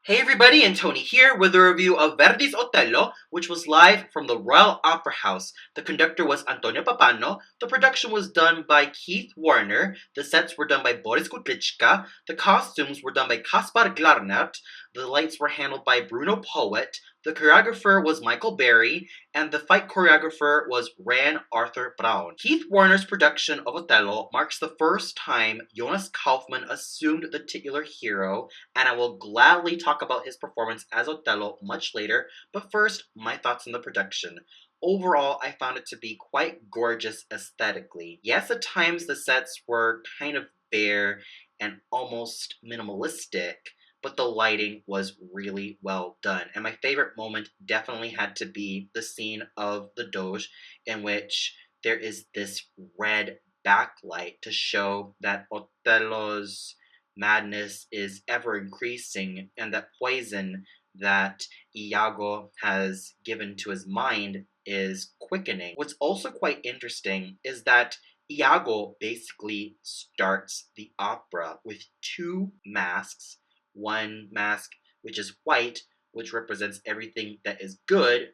Hey everybody, and Tony here with a review of Verdi's Otello, which was live from the Royal Opera House. The conductor was Antonio Pappano, the production was done by Keith Warner, the sets were done by Boris Kutlichka, the costumes were done by Kaspar Glarnert, the lights were handled by Bruno Poet, the choreographer was Michael Berry, and the fight choreographer was Ran Arthur Brown. Keith Warner's production of Otello marks the first time Jonas Kaufmann assumed the titular hero, and I will gladly talk about his performance as Otello much later, but first, my thoughts on the production. Overall, I found it to be quite gorgeous aesthetically. Yes, at times the sets were kind of bare and almost minimalistic, but the lighting was really well done. And my favorite moment definitely had to be the scene of the Doge, in which there is this red backlight to show that Otello's madness is ever increasing, and that poison that Iago has given to his mind is quickening. What's also quite interesting is that Iago basically starts the opera with two masks. One mask, which is white, which represents everything that is good,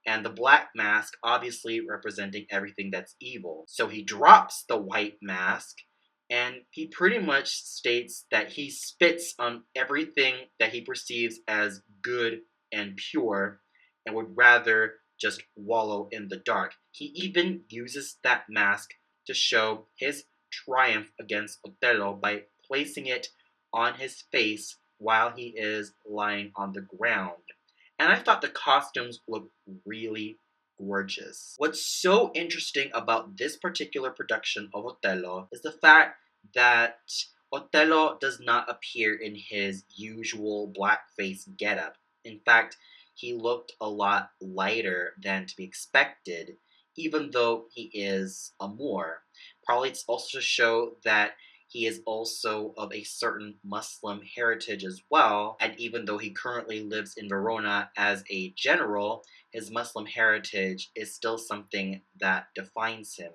and the black mask obviously representing everything that's evil. So he drops the white mask and he pretty much states that he spits on everything that he perceives as good and pure and would rather just wallow in the dark. He even uses that mask to show his triumph against Otello by placing it on his face while he is lying on the ground. And I thought the costumes looked really gorgeous. What's so interesting about this particular production of Otello is the fact that Otello does not appear in his usual blackface getup. In fact, he looked a lot lighter than to be expected, even though he is a Moor. Probably it's also to show that he is also of a certain Muslim heritage as well, and even though he currently lives in Verona as a general, his Muslim heritage is still something that defines him.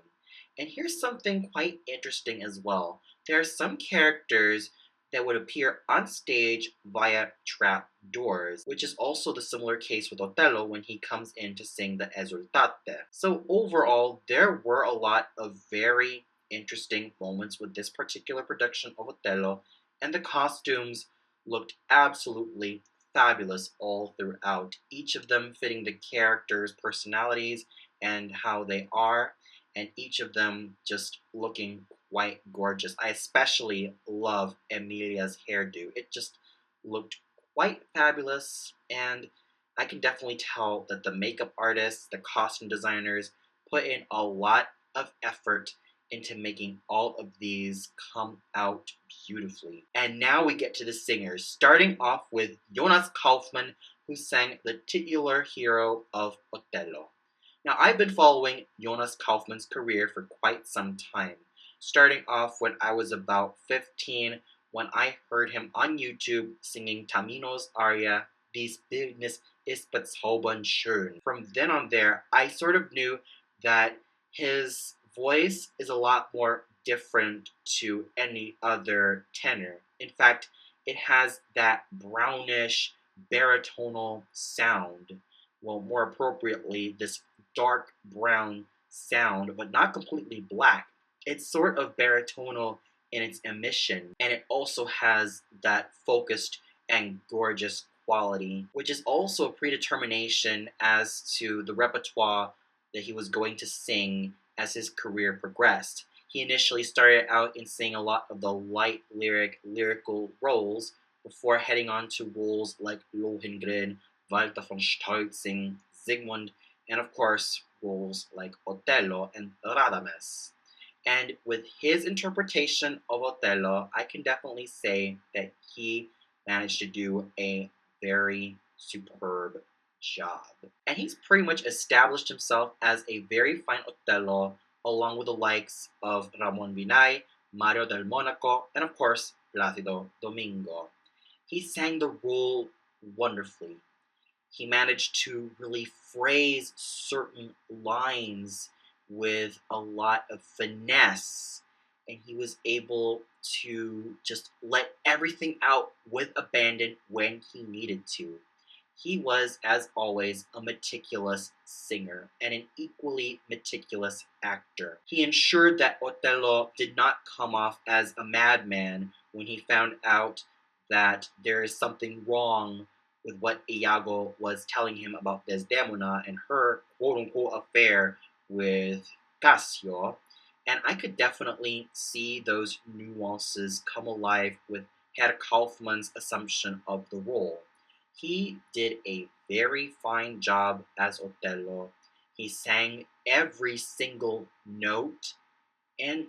And here's something quite interesting as well. There are some characters that would appear on stage via trap doors, which is also the similar case with Otello when he comes in to sing the Esultate. So overall, there were a lot of very interesting moments with this particular production of Otello, and the costumes looked absolutely fabulous all throughout, each of them fitting the characters' personalities and how they are, and each of them just looking quite gorgeous. I especially love Emilia's hairdo. It just looked quite fabulous, and I can definitely tell that the makeup artists, the costume designers, put in a lot of effort into making all of these come out beautifully. And now we get to the singers, starting off with Jonas Kaufmann, who sang the titular hero of Otello. Now, I've been following Jonas Kaufmann's career for quite some time, starting off when I was about 15, when I heard him on YouTube singing Tamino's aria, Dies Bildnis ist bezaubernd schön. From then on there, I sort of knew that his voice is a lot more different to any other tenor. In fact, it has that brownish, baritonal sound. Well, more appropriately, this dark brown sound, but not completely black. It's sort of baritonal in its emission, and it also has that focused and gorgeous quality, which is also a predetermination as to the repertoire that he was going to sing as his career progressed. He initially started out in singing a lot of the light lyrical roles before heading on to roles like Lohengrin, Walter von Stolzing, Sigmund, and of course, roles like Otello and Radames. And with his interpretation of Otello, I can definitely say that he managed to do a very superb job. And he's pretty much established himself as a very fine Otello, along with the likes of Ramon Binay, Mario del Monaco, and of course, Placido Domingo. He sang the role wonderfully. He managed to really phrase certain lines with a lot of finesse and he was able to just let everything out with abandon when he needed to. He was, as always, a meticulous singer and an equally meticulous actor. He ensured that Otello did not come off as a madman when he found out that there is something wrong with what Iago was telling him about Desdemona and her quote-unquote affair with Cassio. And I could definitely see those nuances come alive with Herr Kaufmann's assumption of the role. He did a very fine job as Otello. He sang every single note, and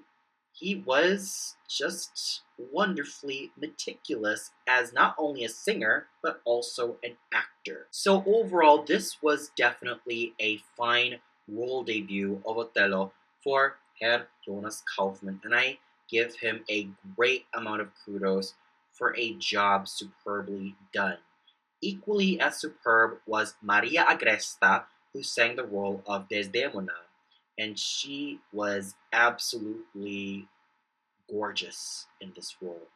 he was just wonderfully meticulous as not only a singer, but also an actor. So overall, this was definitely a fine role debut of Otello for Herr Jonas Kaufmann, and I give him a great amount of kudos for a job superbly done. Equally as superb was Maria Agresta, who sang the role of Desdemona, and she was absolutely gorgeous in this role.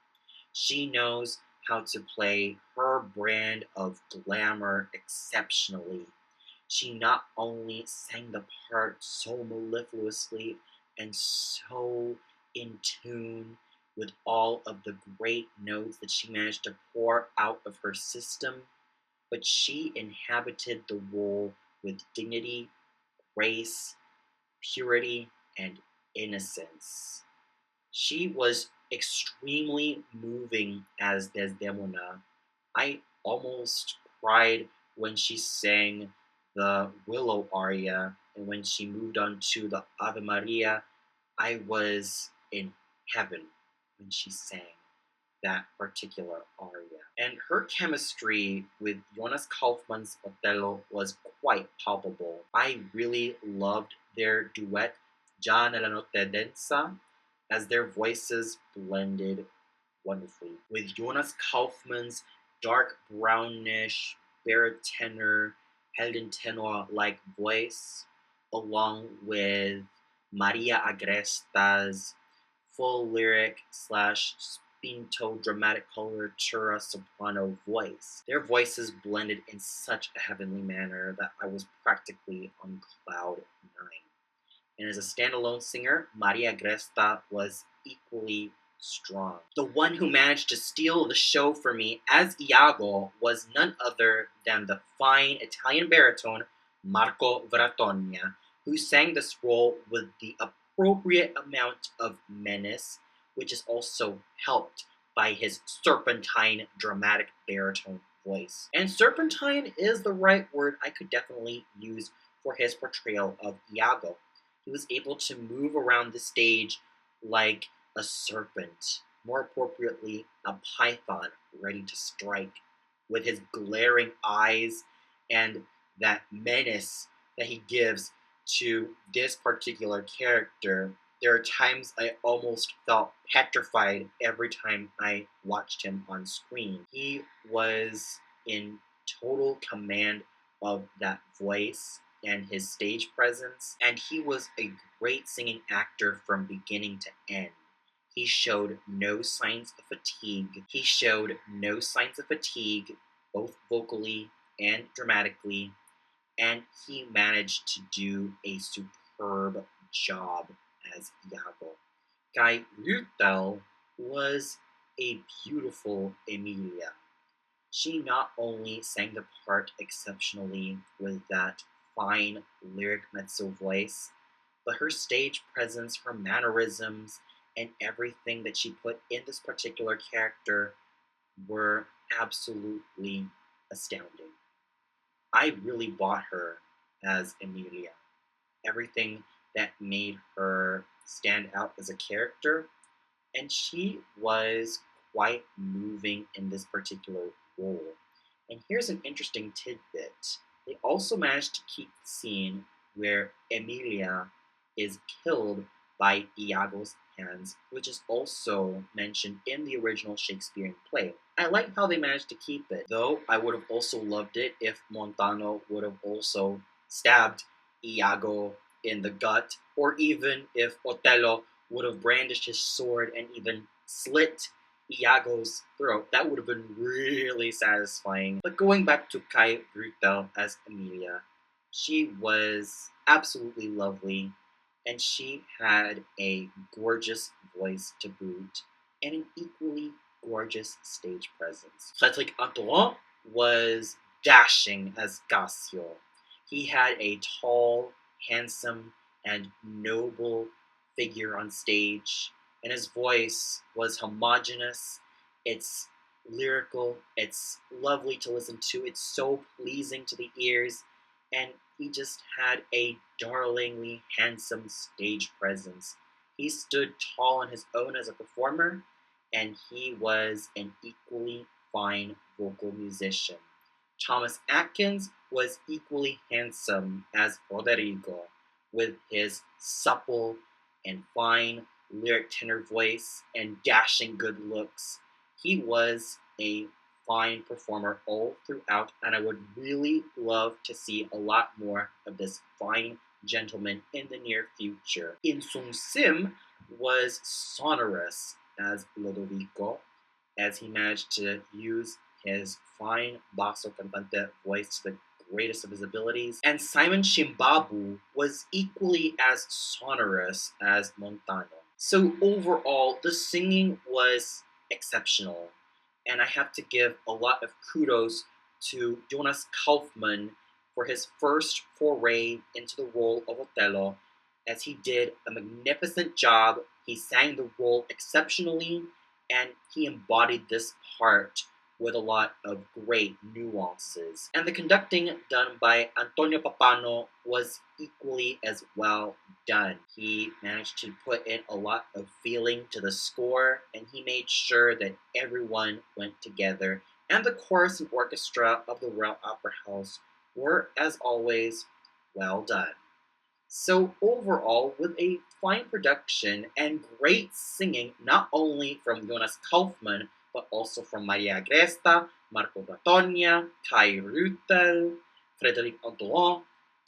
She knows how to play her brand of glamour exceptionally. She not only sang the part so mellifluously and so in tune with all of the great notes that she managed to pour out of her system, but she inhabited the role with dignity, grace, purity, and innocence. She was extremely moving as Desdemona. I almost cried when she sang the Willow aria, and when she moved on to the Ave Maria, I was in heaven when she sang that particular aria. And her chemistry with Jonas Kaufmann's Otello was quite palpable. I really loved their duet, Già nella notte densa, as their voices blended wonderfully. With Jonas Kaufmann's dark brownish baritone Heldentenor like voice, along with Maria Agresta's full lyric slash spinto dramatic coloratura soprano voice. Their voices blended in such a heavenly manner that I was practically on cloud nine. And as a standalone singer, Maria Agresta was equally strong. The one who managed to steal the show for me as Iago was none other than the fine Italian baritone Marco Veratonia, who sang this role with the appropriate amount of menace, which is also helped by his serpentine dramatic baritone voice. And serpentine is the right word I could definitely use for his portrayal of Iago. He was able to move around the stage like a serpent, more appropriately, a python ready to strike, with his glaring eyes and that menace that he gives to this particular character. There are times I almost felt petrified every time I watched him on screen. He was in total command of that voice and his stage presence, and he was a great singing actor from beginning to end. He showed no signs of fatigue. He showed no signs of fatigue, both vocally and dramatically, and he managed to do a superb job as Iago. Guy Rütel was a beautiful Emilia. She not only sang the part exceptionally with that fine lyric mezzo voice, but her stage presence, her mannerisms, and everything that she put in this particular character were absolutely astounding. I really bought her as Emilia. Everything that made her stand out as a character, and she was quite moving in this particular role. And here's an interesting tidbit. They also managed to keep the scene where Emilia is killed by Iago's hands, which is also mentioned in the original Shakespearean play. I like how they managed to keep it, though I would have also loved it if Montano would have also stabbed Iago in the gut, or even if Otello would have brandished his sword and even slit Iago's throat. That would have been really satisfying. But going back to Kai Rutel as Emilia, she was absolutely lovely, and she had a gorgeous voice to boot, and an equally gorgeous stage presence. Frederic Antoine was dashing as Cassio. He had a tall, handsome, and noble figure on stage, and his voice was homogeneous. It's lyrical, it's lovely to listen to, it's so pleasing to the ears, and he just had a darlingly handsome stage presence. He stood tall on his own as a performer, and he was an equally fine vocal musician. Thomas Atkins was equally handsome as Roderigo, with his supple and fine lyric tenor voice and dashing good looks. He was a fine performer all throughout, and I would really love to see a lot more of this fine gentleman in the near future. In Sung Sim was sonorous as Lodovico, as he managed to use his fine basso cantante voice to the greatest of his abilities. And Simon Shimbabu was equally as sonorous as Montano. So overall, the singing was exceptional, and I have to give a lot of kudos to Jonas Kaufmann for his first foray into the role of Otello, as he did a magnificent job. He sang the role exceptionally, and he embodied this part with a lot of great nuances. And the conducting done by Antonio Papano was equally as well done. He managed to put in a lot of feeling to the score, and he made sure that everyone went together. And the chorus and orchestra of the Royal Opera House were, as always, well done. So overall, with a fine production and great singing, not only from Jonas Kaufmann, but also from Maria Agresta, Marco Bratonia, Kai Rutel, Frederic Antoine,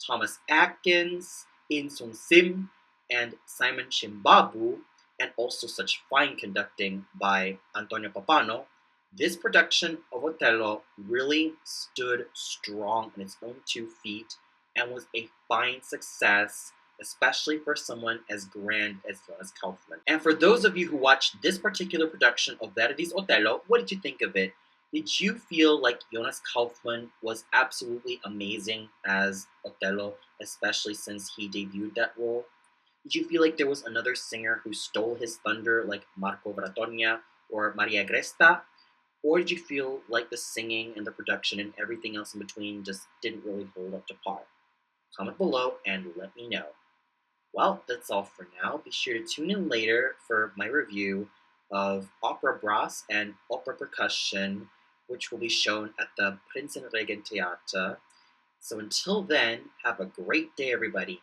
Thomas Atkins, In Sung Sim, and Simon Shimbabu, and also such fine conducting by Antonio Papano, this production of Otello really stood strong on its own 2 feet and was a fine success, especially for someone as grand as Jonas Kaufmann. And for those of you who watched this particular production of Verdi's Otello, what did you think of it? Did you feel like Jonas Kaufmann was absolutely amazing as Otello, especially since he debuted that role? Did you feel like there was another singer who stole his thunder like Marco Bratonia or Maria Agresta? Or did you feel like the singing and the production and everything else in between just didn't really hold up to par? Comment below and let me know. Well, that's all for now. Be sure to tune in later for my review of Opera Brass and Opera Percussion, which will be shown at the Prinzenregen Theater. So until then, have a great day, everybody.